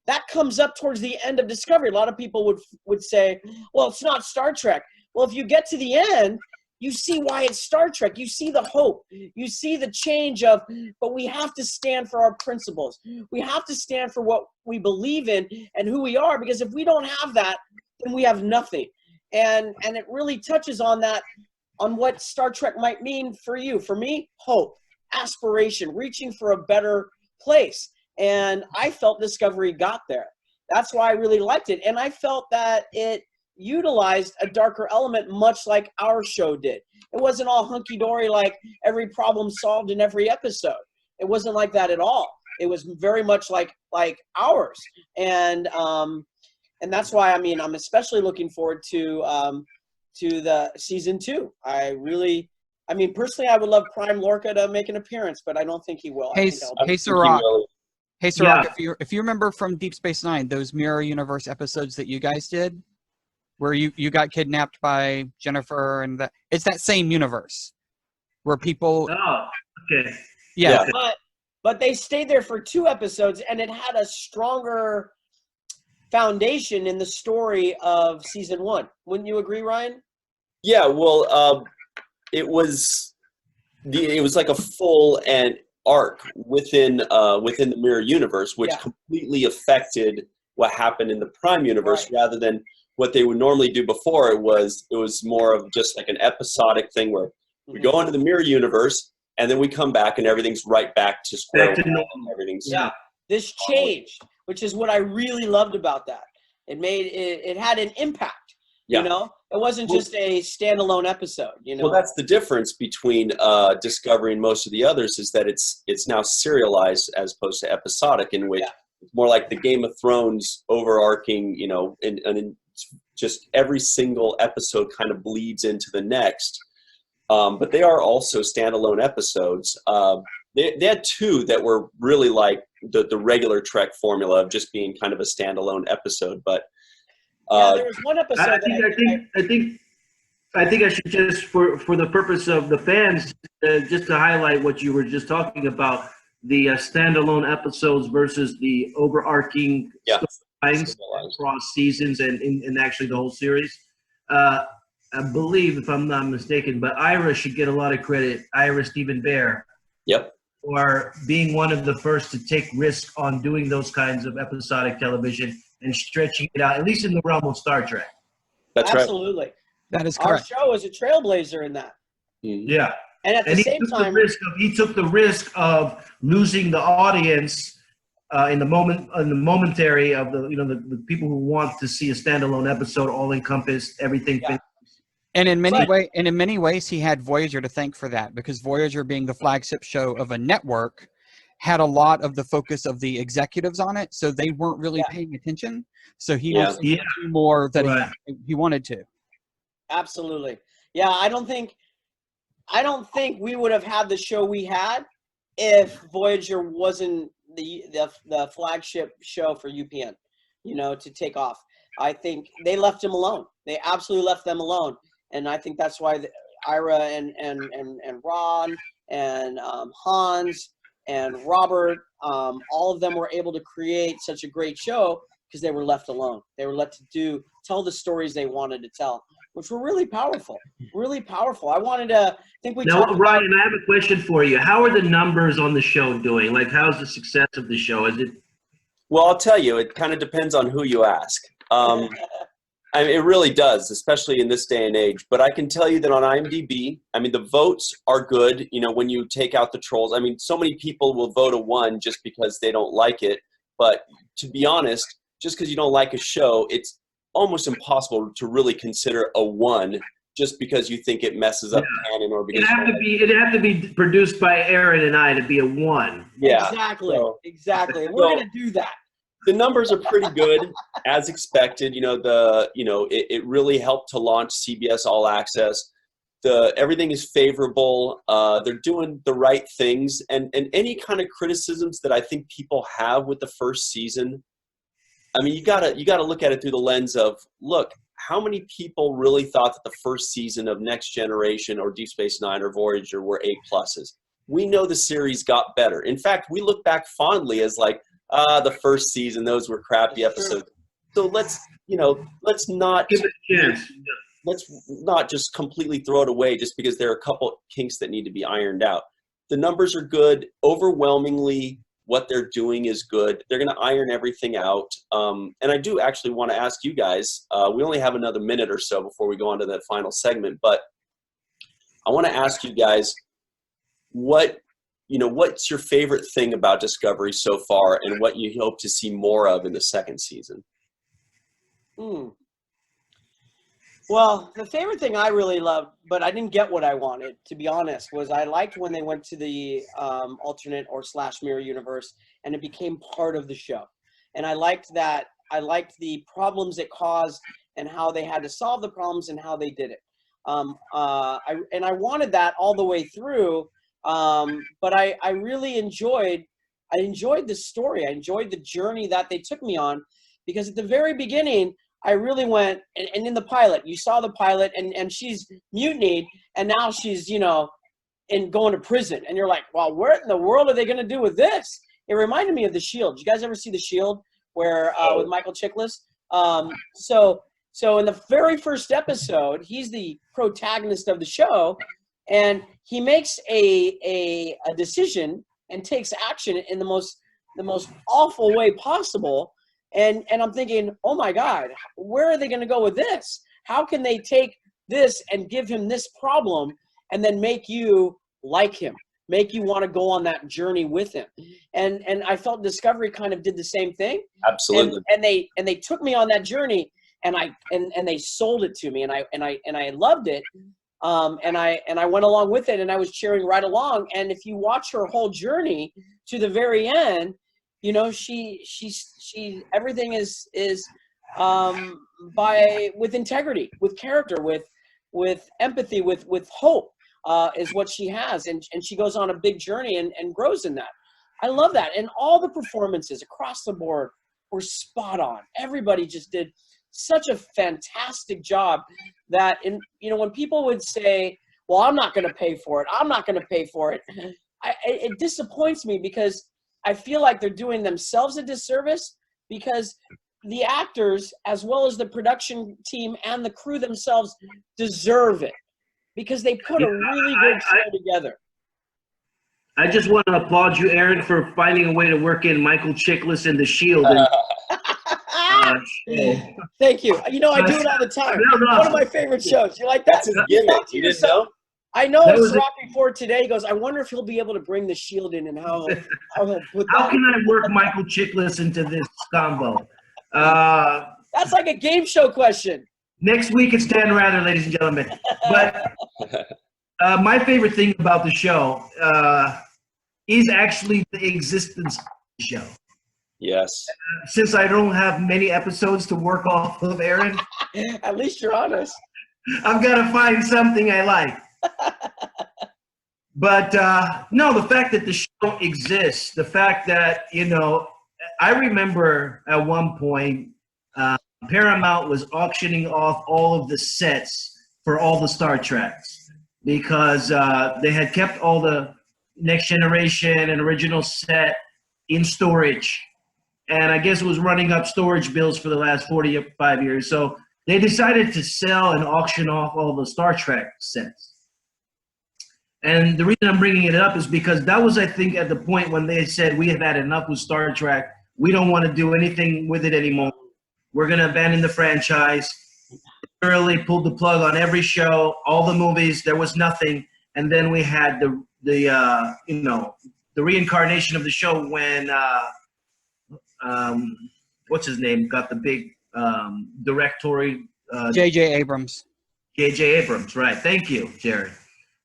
that comes up towards the end of Discovery. A lot of people would say, well, it's not Star Trek. Well, if you get to the end, you see why it's Star Trek. You see the hope. You see the change of, but we have to stand for our principles. We have to stand for what we believe in and who we are, because if we don't have that, then we have nothing. And it really touches on that, on what Star Trek might mean for you. For me, hope, aspiration, reaching for a better place. And I felt Discovery got there. That's why I really liked it. And I felt that it utilized a darker element, much like our show did. It wasn't all hunky-dory, like every problem solved in every episode. It wasn't like that at all. It was very much like ours. And that's why, I mean, I'm especially looking forward to the season 2. Personally, I would love Prime Lorca to make an appearance, but I don't think he will. Hey, Cirroc. Hey, Cirroc, if you remember from Deep Space Nine, those Mirror Universe episodes that you guys did, where you got kidnapped by Jennifer, and it's that same universe where people. Oh, okay. Yeah. But they stayed there for 2 episodes, and it had a stronger foundation in the story of season 1. Wouldn't you agree, Ryan? Yeah. Well, it was like a full and arc within the mirror universe, which completely affected what happened in the Prime universe, rather than what they would normally do before. It was more of just like an episodic thing where we go into the mirror universe and then we come back and everything's right back to square one. Everything's this changed, which is what I really loved about that. It had an impact. You know, it wasn't just a standalone episode. You know, well, that's the difference between Discovery and most of the others, is that it's now serialized as opposed to episodic, in which it's more like the Game of Thrones overarching. You know, and it's just every single episode kind of bleeds into the next. But they are also standalone episodes. They had two that were really like the regular Trek formula of just being kind of a standalone episode. But there was one episode. I think I should just, for the purpose of the fans, just to highlight what you were just talking about, the standalone episodes versus the overarching storylines across seasons and actually the whole series. I believe, if I'm not mistaken, but Ira should get a lot of credit. Ira Stephen Bear. Yep. For being one of the first to take risk on doing those kinds of episodic television and stretching it out, at least in the realm of Star Trek. That's right. Absolutely. That is correct. Our show is a trailblazer in that. Yeah. And at the same time, he took the risk of losing the audience in the momentary of the people who want to see a standalone episode, all encompassed, everything. Yeah. And in many ways, he had Voyager to thank for that, because Voyager, being the flagship show of a network, had a lot of the focus of the executives on it, so they weren't really paying attention. So he was do more than he wanted to. Absolutely. Yeah, I don't think we would have had the show we had if Voyager wasn't the flagship show for UPN, to take off. I think they left him alone. They absolutely left them alone. And I think that's why Ira and Ron and Hans and Robert, all of them were able to create such a great show because they were left alone. They were let to tell the stories they wanted to tell, which were really powerful. Really powerful. Ryan, I have a question for you. How are the numbers on the show doing? Like, how's the success of the show? Is it? Well, I'll tell you, it kind of depends on who you ask. I mean, it really does, especially in this day and age. But I can tell you that on IMDb, I mean, the votes are good. When you take out the trolls, I mean, so many people will vote a 1 just because they don't like it. But to be honest, just because you don't like a show, it's almost impossible to really consider a 1 just because you think it messes up canon or because it'd have to be produced by Aaron and I to be a 1. Yeah, exactly. We're gonna do that. The numbers are pretty good, as expected. It really helped to launch CBS All Access. Everything is favorable. They're doing the right things, and any kind of criticisms that I think people have with the first season, I mean, you gotta look at it through the lens of, look, how many people really thought that the first season of Next Generation or Deep Space Nine or Voyager were A+s? We know the series got better. In fact, we look back fondly as like, the first season, those were crappy episodes. So let's not give it a chance. Let's not just completely throw it away just because there are a couple kinks that need to be ironed out. The numbers are good. Overwhelmingly, what they're doing is good. They're going to iron everything out. And I do actually want to ask you guys, we only have another minute or so before we go on to that final segment, but I want to ask you guys, what's your favorite thing about Discovery so far, and what you hope to see more of in the second season? Well, the favorite thing I really loved, but I didn't get what I wanted, to be honest, was I liked when they went to the alternate or / mirror universe, and it became part of the show. And I liked that. I liked the problems it caused and how they had to solve the problems and how they did it. I wanted that all the way through. But I really enjoyed the story. I enjoyed the journey that they took me on, because at the very beginning, I really went, and in the pilot, you saw the pilot, and she's mutinied, and now she's, going to prison. And you're like, well, what in the world are they going to do with this? It reminded me of The Shield. Did you guys ever see The Shield where with Michael Chiklis? So in the very first episode, he's the protagonist of the show, and he makes a decision and takes action in the most awful way possible. And I'm thinking, oh my God, where are they going to go with this? How can they take this and give him this problem and then make you like him, make you want to go on that journey with him? And I felt Discovery kind of did the same thing. Absolutely. And they took me on that journey, and they sold it to me, and I loved it. And I went along with it, and I was cheering right along. And if you watch her whole journey to the very end, she everything is with integrity, with character, with empathy, with hope, is what she has. And she goes on a big journey and grows in that. I love that. And all the performances across the board were spot on. Everybody just did such a fantastic job that, when people would say, well, I'm not going to pay for it, I'm not going to pay for it, it disappoints me, because I feel like they're doing themselves a disservice, because the actors, as well as the production team and the crew themselves, deserve it, because they put a really good show together. I just want to applaud you, Aaron, for finding a way to work in Michael Chiklis and The Shield. Thank you. I do it all the time. One of my favorite shows. You like that? That's his gimmick. You didn't know? I know Cirroc before today. He goes, I wonder if he'll be able to bring The Shield in and how he'll put that. How can I work Michael Chiklis into this combo? That's like a game show question. Next week it's Dan Rather, ladies and gentlemen. But my favorite thing about the show is actually the existence of the show. Yes. Since I don't have many episodes to work off of, Aaron. At least you're honest. I've got to find something I like. But no, the fact that the show exists, the fact that, I remember at one point Paramount was auctioning off all of the sets for all the Star Treks, because they had kept all the Next Generation and original set in storage. And I guess it was running up storage bills for the last 45 years. So they decided to sell and auction off all the Star Trek sets. And the reason I'm bringing it up is because that was, I think, at the point when they said, we have had enough with Star Trek. We don't want to do anything with it anymore. We're going to abandon the franchise. Literally pulled the plug on every show, all the movies. There was nothing. And then we had the reincarnation of the show when what's his name got the big directory. J.J. Abrams. J.J. Abrams, right? Thank you, Jarrod.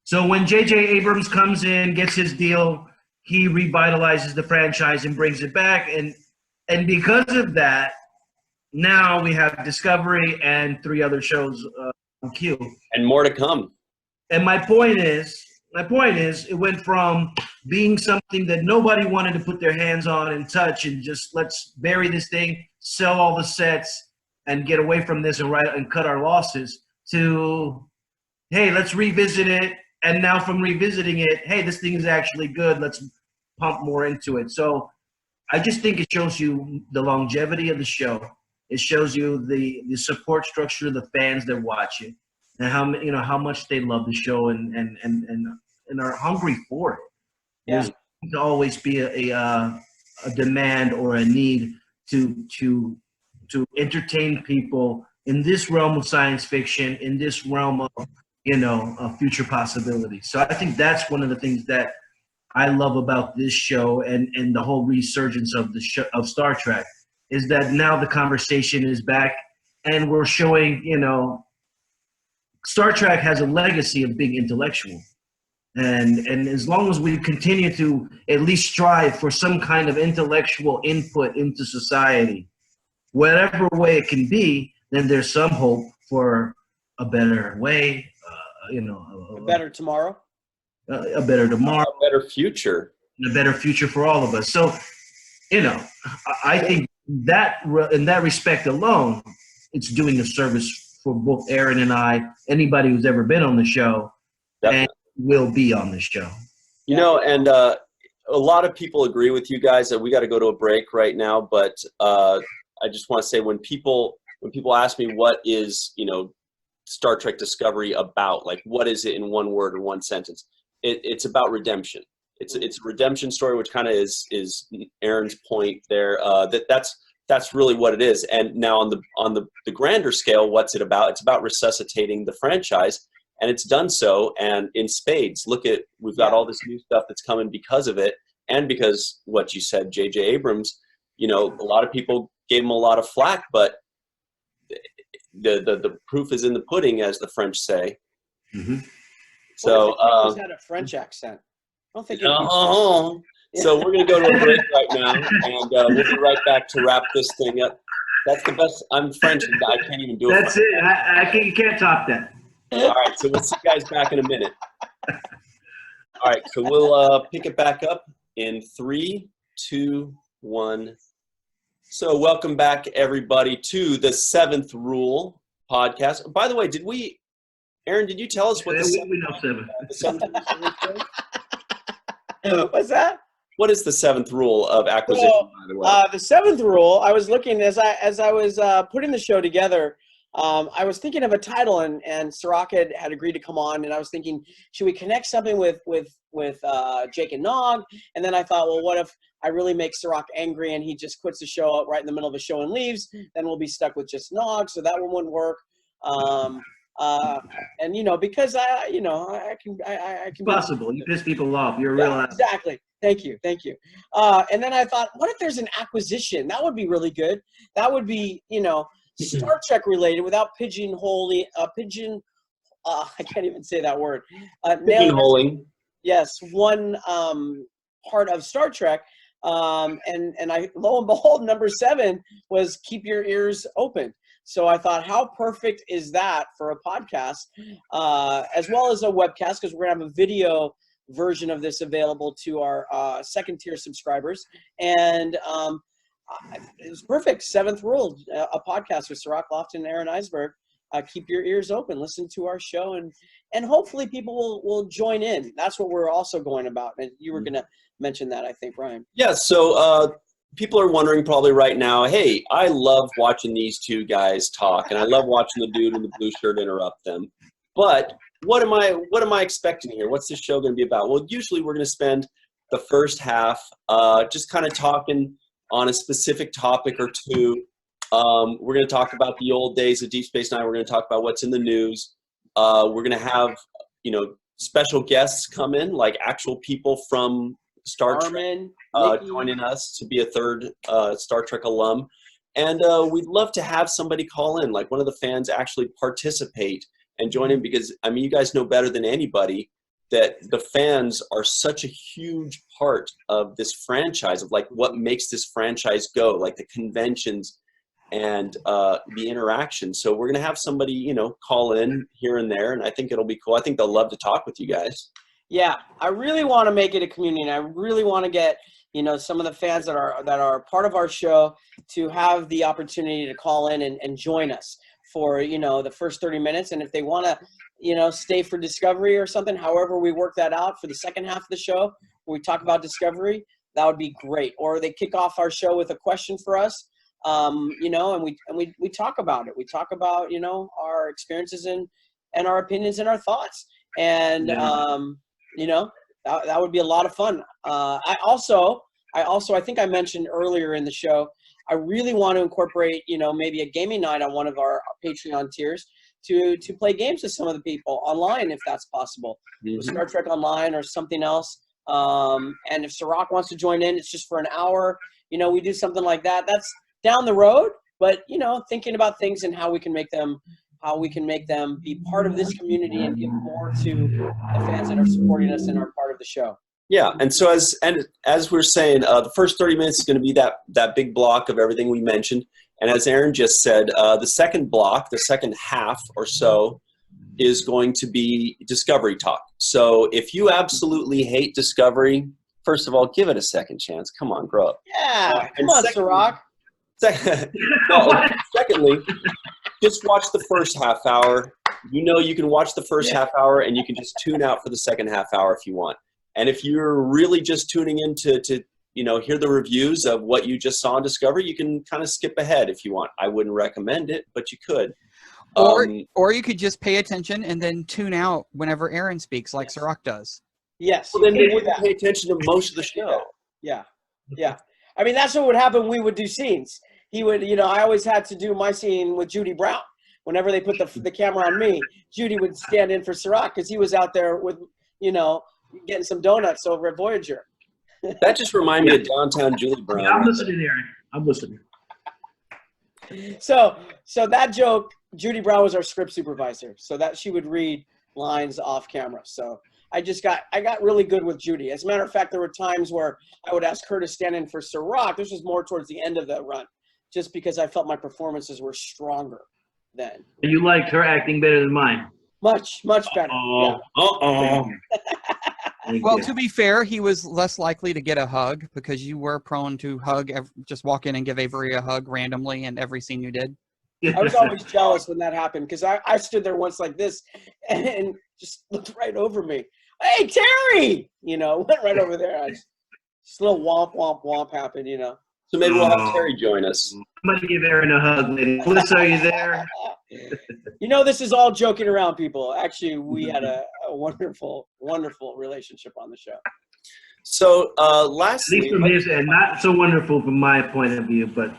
So when J.J. Abrams comes in, gets his deal, he revitalizes the franchise and brings it back. And because of that, now we have Discovery and 3 other shows on queue. And more to come. And my point is, it went from being something that nobody wanted to put their hands on and touch and just let's bury this thing, sell all the sets, and get away from this and cut our losses, to, hey, let's revisit it. And now from revisiting it, hey, this thing is actually good. Let's pump more into it. So I just think it shows you the longevity of the show. It shows you the support structure of the fans that watch it, and how much they love the show and are hungry for it. Yeah. There's to always be a demand or a need to entertain people in this realm of science fiction, in this realm of future possibilities. So I think that's one of the things that I love about this show and the whole resurgence of the show, of Star Trek, is that now the conversation is back and we're showing, Star Trek has a legacy of being intellectual. And as long as we continue to at least strive for some kind of intellectual input into society, whatever way it can be, then there's some hope for a better way, a better tomorrow. A better tomorrow. A better future. A better future for all of us. So, I think that in that respect alone, it's doing a service for both Aaron and I, anybody who's ever been on the show, Definitely. and will be on the show. And a lot of people agree with you guys that we got to go to a break right now. But I just want to say, when people ask me what is, Star Trek Discovery about, like what is it in one word or one sentence, it's about redemption. It's a redemption story, which kind of is Aaron's point there. That's really what it is. And now on the grander scale, what's it about? It's about resuscitating the franchise, and it's done so, and in spades. We've got all this new stuff that's coming because of it, and because what you said, J.J. Abrams. A lot of people gave him a lot of flack, but the proof is in the pudding, as the French say. Mm-hmm. So he's had a French accent. I don't think. So we're going to go to a break right now, and we'll be right back to wrap this thing up. That's the best. I'm French, and I can't even do it. That's it. You can't top that. All right, so we'll see you guys back in a minute. All right, so we'll pick it back up in 3, 2, 1. So welcome back, everybody, to the 7th Rule podcast. By the way, Aaron, did you tell us what we know 7. The 7th rule? What's that? What is the 7th rule of acquisition, by the way? The 7th rule, I was looking as I was putting the show together. I was thinking of a title, and Cirroc had agreed to come on, and I was thinking, should we connect something with Jake and Nog? And then I thought, well, what if I really make Cirroc angry and he just quits the show right in the middle of the show and leaves? Then we'll be stuck with just Nog, so that one wouldn't work. And because I can. It's possible. You piss people off. You're a real asshole. Exactly. Thank you. And then I thought, what if there's an acquisition? That would be really good. That would be, Star Trek related without pigeonholing. I can't even say that word. Pigeonholing. Yes, one part of Star Trek. And I, lo and behold, number 7 was keep your ears open. So I thought, how perfect is that for a podcast, as well as a webcast, because we're going to have a video version of this available to our second tier subscribers. And it was perfect. 7th Rule, a podcast with Cirroc, Lofton, and Aron Eisenberg. Keep your ears open, listen to our show, and hopefully people will join in. That's what we're also going about. And you were going to mention that, I think, Brian. Yeah, so people are wondering probably right now, hey, I love watching these two guys talk, and I love watching the dude in the blue shirt interrupt them. But what am I expecting here? What's this show going to be about? Well, usually we're going to spend the first half just kind of talking on a specific topic or two. We're going to talk about the old days of Deep Space Nine. We're going to talk about what's in the news. We're going to have, special guests come in, like actual people from Star Trek joining us to be a third Star Trek alum. And we'd love to have somebody call in, like one of the fans actually participate and join in, because, I mean, you guys know better than anybody that the fans are such a huge part of this franchise, of like what makes this franchise go, like the conventions and the interaction. So we're going to have somebody, call in here and there, and I think it'll be cool. I think they'll love to talk with you guys. Yeah, I really want to make it a community, and I really want to get, some of the fans that are part of our show to have the opportunity to call in and join us for, the first 30 minutes. And if they want to, stay for Discovery or something, however we work that out for the second half of the show, where we talk about Discovery, that would be great. Or they kick off our show with a question for us, and we talk about it. We talk about, our experiences and our opinions and our thoughts. And, that would be a lot of fun. I think I mentioned earlier in the show, I really want to incorporate, maybe a gaming night on one of our Patreon tiers to play games with some of the people online, if that's possible. Mm-hmm. Star Trek Online or something else. And if Cirroc wants to join in, it's just for an hour. We do something like that. That's down the road, but thinking about things and how we can make them be part of this community and give more to the fans that are supporting us and are part of the show. Yeah, and so as we're saying, the first 30 minutes is going to be that big block of everything we mentioned. And as Aaron just said, the second block, the second half or so, is going to be Discovery talk. So if you absolutely hate Discovery, first of all, give it a second chance. Come on, grow up. Yeah, come on, Cirroc. Secondly, just watch the first half hour. You can watch the first half hour, and you can just tune out for the second half hour if you want. And if you're really just tuning in to hear the reviews of what you just saw on Discovery, you can kind of skip ahead if you want. I wouldn't recommend it, but you could. Or you could just pay attention and then tune out whenever Aaron speaks, like Cirroc does. Yes. Well, then you wouldn't pay attention to most of the show. Yeah. I mean, that's what would happen when we would do scenes. He would, I always had to do my scene with Judy Brown. Whenever they put the camera on me, Judy would stand in for Cirroc because he was out there with, getting some donuts over at Voyager. That just reminded me of Downtown Julie Brown. Yeah, I'm listening, Aaron. I'm listening. So that joke, Judy Brown was our script supervisor, so that she would read lines off camera. So I got really good with Judy. As a matter of fact, there were times where I would ask her to stand in for Cirroc. This was more towards the end of the run. just because I felt my performances were stronger then. You liked her acting better than mine. Much better. Yeah. Well, to be fair, he was less likely to get a hug because you were prone to just walk in and give Avery a hug randomly in every scene you did. I was always jealous when that happened because I stood there once like this and just looked right over me. Hey, Terry! Went right over there. Just a little womp happened, So maybe we'll have Terry join us. Somebody give Aaron a hug, lady. Melissa, are you there? This is all joking around, people. Actually, we had a wonderful, wonderful relationship on the show. So, At lastly, least from his end, not so wonderful from my point of view, but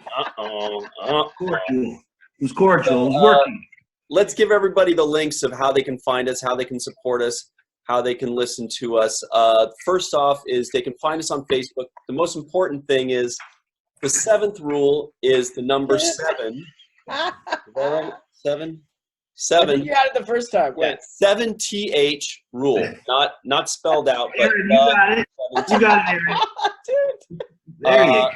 cordial. It was cordial. It was working. Let's give everybody the links of how they can find us, how they can support us, how they can listen to us. First off is they can find us on Facebook. The most important thing is the 7th rule is the number 7. Is that right? 7? 7. You had it the first time. Yeah, 7TH rule. Not spelled out. But, Aaron, you got it. You got it, Aaron. Dude. There you go.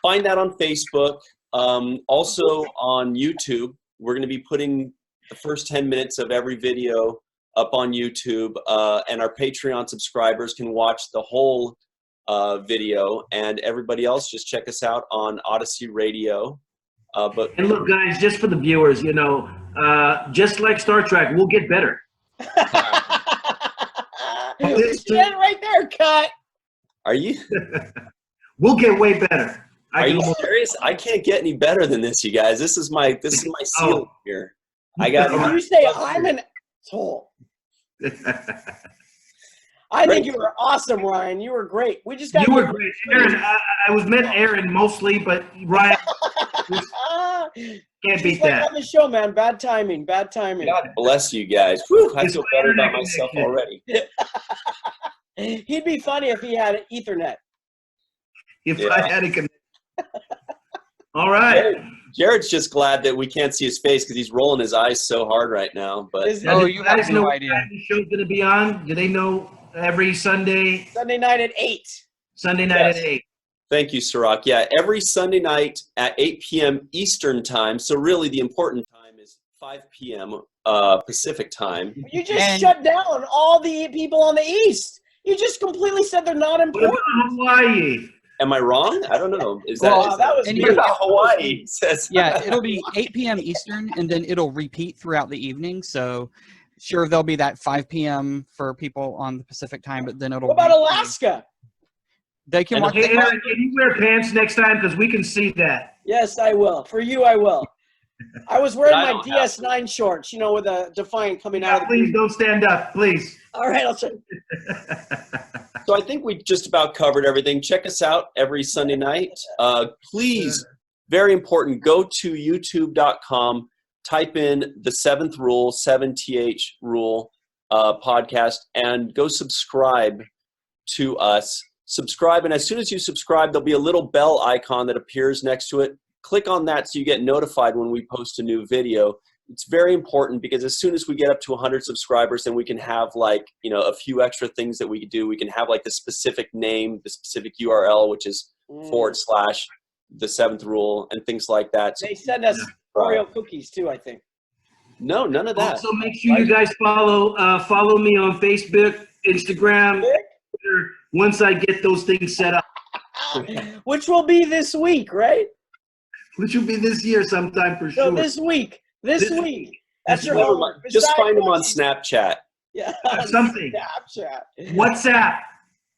Find that on Facebook. Also on YouTube. We're going to be putting the first 10 minutes of every video up on YouTube. And our Patreon subscribers can watch the whole video. And everybody else, just check us out on Odyssey Radio. And look, guys, just for the viewers, just like Star Trek, we'll get better. Stand right there, cut. Are you? We'll get way better. Are you serious? I can't get any better than this, you guys. This is my seal here. I got. You say I'm an asshole. I think you were awesome, Ryan. You were great. We just got. You were great, Aaron. I was meant Aaron mostly, but Ryan can't beat that. On the show, man. Bad timing. Bad timing. God bless you guys. Whew, I feel better about myself already. He'd be funny if he had an Ethernet. I had a connection. All right. Jarrod's just glad that we can't see his face because he's rolling his eyes so hard right now. But you have no idea. The show's going to be on. Do they know every Sunday? Sunday night at 8. Sunday night at 8. Thank you, Cirroc. Yeah, every Sunday night at 8 p.m. Eastern time. So really the important time is 5 p.m. Pacific time. You just shut down all the people on the East. You just completely said they're not important. What about Hawaii? Am I wrong? I don't know. That was me about Hawaii? Says. Yeah, it'll be 8 p.m. Eastern, and then it'll repeat throughout the evening. So, sure, there'll be that 5 p.m. for people on the Pacific time, but then it'll. What about Alaska? They can watch. Hey, Aaron, can you wear pants next time? Because we can see that. Yes, I will. For you, I will. I was wearing my DS9 shorts, with a Defiant coming out of the please don't stand up, please. All right, I'll try. So I think we just about covered everything. Check us out every Sunday night. Please, very important, go to youtube.com, type in the 7th rule, 7TH rule podcast, and go subscribe to us. Subscribe, and as soon as you subscribe, there'll be a little bell icon that appears next to it. Click on that so you get notified when we post a new video. It's very important because as soon as we get up to 100 subscribers, then we can have a few extra things that we could do. We can have the specific name, the specific URL, which is / the 7th rule and things like that. They send us Oreo cookies too, I think. No, none of that. Also, make sure you guys follow me on Facebook, Instagram, Twitter, once I get those things set up. Which will be this week, right? Which will be this year sometime for sure. No, this week. This week. That's your homework. Just find them on Snapchat. Yeah. Something. Snapchat. WhatsApp.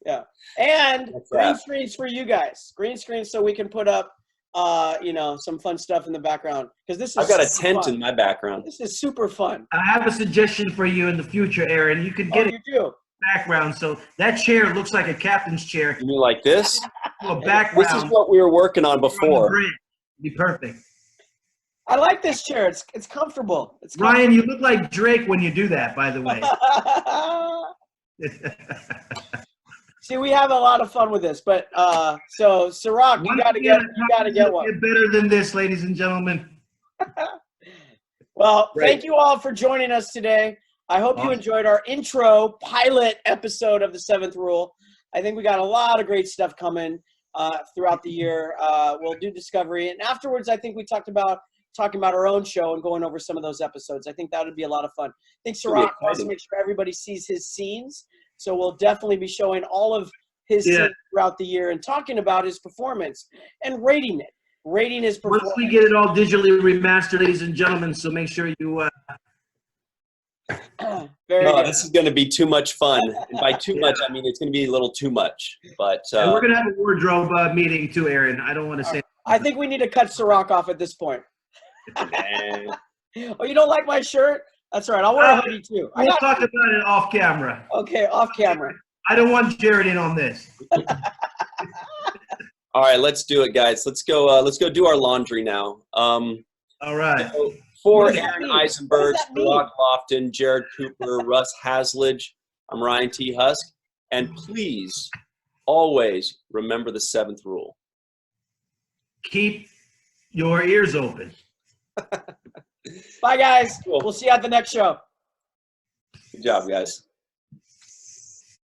Yeah. And green screens for you guys. Green screens so we can put up some fun stuff in the background. Because this is I've got a tent in my background. This is super fun. I have a suggestion for you in the future, Aaron. You could get background. So that chair looks like a captain's chair. You mean like this? A background. This is what we were working on before. Be perfect. I like this chair. It's comfortable. Ryan, you look like Drake when you do that, by the way. See, we have a lot of fun with this, but so Cirroc, you gotta get one. Get better than this, ladies and gentlemen. Well, thank you all for joining us today. I hope you enjoyed our intro pilot episode of the 7th rule. I think we got a lot of great stuff coming. throughout the year. We'll do Discovery, and afterwards, I think we talking about our own show and going over some of those episodes. I think that would be a lot of fun. I think Cirroc wants to make sure everybody sees his scenes, so we'll definitely be showing all of his scenes throughout the year and talking about his performance and rating his performance. Once we get it all digitally remastered, ladies and gentlemen, so make sure you. This is going to be too much fun. And by too much, I mean it's going to be a little too much. But and we're going to have a wardrobe meeting too, Aaron. I don't want to say. I think we need to cut Cirroc off at this point. Oh, you don't like my shirt? That's right. I'll wear a hoodie too. We'll talk about it off camera. Okay, off camera. I don't want Jarrod in on this. All right, let's do it, guys. Let's go do our laundry now. All right. So for Aaron Eisenberg, Cirroc Lofton, Jarrod Cooper, Russ Haslidge, I'm Ryan T. Husk. And please, always remember the 7th rule. Keep your ears open. Bye, guys. Cool. We'll see you at the next show. Good job, guys.